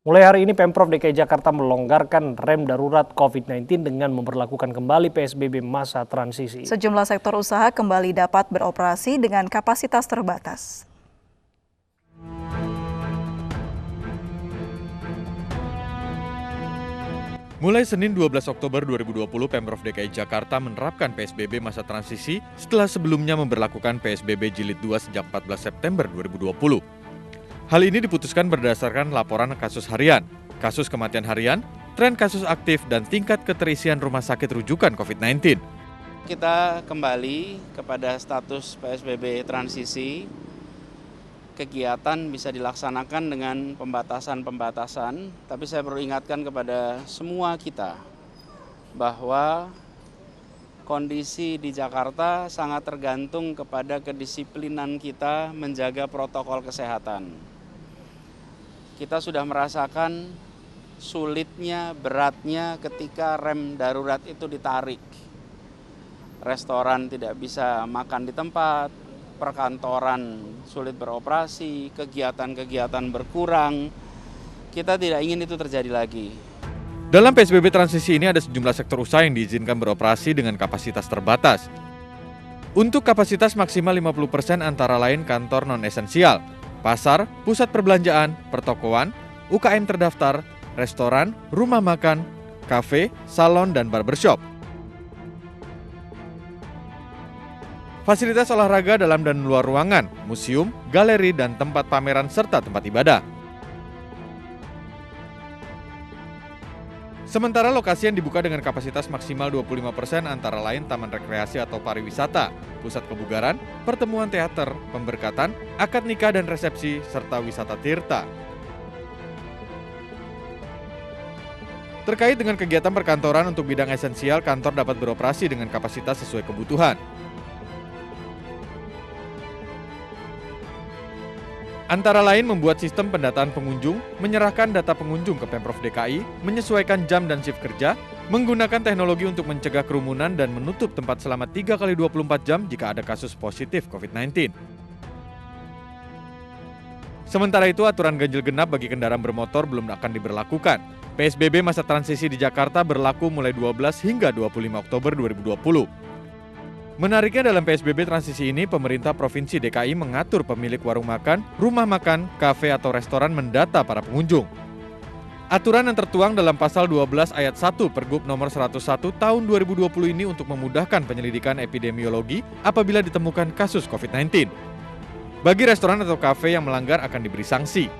Mulai hari ini Pemprov DKI Jakarta melonggarkan rem darurat COVID-19 dengan memberlakukan kembali PSBB masa transisi. Sejumlah sektor usaha kembali dapat beroperasi dengan kapasitas terbatas. Mulai Senin 12 Oktober 2020, Pemprov DKI Jakarta menerapkan PSBB masa transisi setelah sebelumnya memberlakukan PSBB Jilid 2 sejak 14 September 2020. Hal ini diputuskan berdasarkan laporan kasus harian, kasus kematian harian, tren kasus aktif, dan tingkat keterisian rumah sakit rujukan COVID-19. Kita kembali kepada status PSBB transisi. Kegiatan bisa dilaksanakan dengan pembatasan-pembatasan, tapi saya perlu ingatkan kepada semua kita bahwa kondisi di Jakarta sangat tergantung kepada kedisiplinan kita menjaga protokol kesehatan. Kita sudah merasakan sulitnya, beratnya ketika rem darurat itu ditarik. Restoran tidak bisa makan di tempat, perkantoran sulit beroperasi, kegiatan-kegiatan berkurang. Kita tidak ingin itu terjadi lagi. Dalam PSBB transisi ini ada sejumlah sektor usaha yang diizinkan beroperasi dengan kapasitas terbatas. Untuk kapasitas maksimal 50% antara lain kantor non-esensial, pasar, pusat perbelanjaan, pertokoan, UKM terdaftar, restoran, rumah makan, kafe, salon, dan barbershop. Fasilitas olahraga dalam dan luar ruangan, museum, galeri, dan tempat pameran serta tempat ibadah. Sementara lokasi yang dibuka dengan kapasitas maksimal 25% antara lain taman rekreasi atau pariwisata, pusat kebugaran, pertemuan teater, pemberkatan, akad nikah dan resepsi, serta wisata tirta. Terkait dengan kegiatan perkantoran untuk bidang esensial, kantor dapat beroperasi dengan kapasitas sesuai kebutuhan. Antara lain membuat sistem pendataan pengunjung, menyerahkan data pengunjung ke Pemprov DKI, menyesuaikan jam dan shift kerja, menggunakan teknologi untuk mencegah kerumunan dan menutup tempat selama 3x24 jam jika ada kasus positif COVID-19. Sementara itu, aturan ganjil genap bagi kendaraan bermotor belum akan diberlakukan. PSBB masa transisi di Jakarta berlaku mulai 12 hingga 25 Oktober 2020. Menariknya dalam PSBB transisi ini, pemerintah Provinsi DKI mengatur pemilik warung makan, rumah makan, kafe atau restoran mendata para pengunjung. Aturan yang tertuang dalam pasal 12 ayat 1 Pergub nomor 101 tahun 2020 ini untuk memudahkan penyelidikan epidemiologi apabila ditemukan kasus COVID-19. Bagi restoran atau kafe yang melanggar akan diberi sanksi.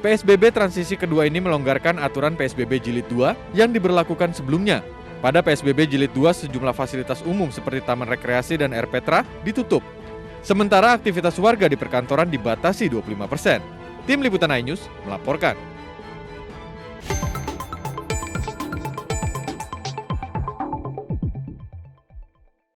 PSBB transisi kedua ini melonggarkan aturan PSBB Jilid 2 yang diberlakukan sebelumnya. Pada PSBB Jilid 2, sejumlah fasilitas umum seperti taman rekreasi dan air petra ditutup. Sementara aktivitas warga di perkantoran dibatasi 25%. Tim Liputan iNews melaporkan.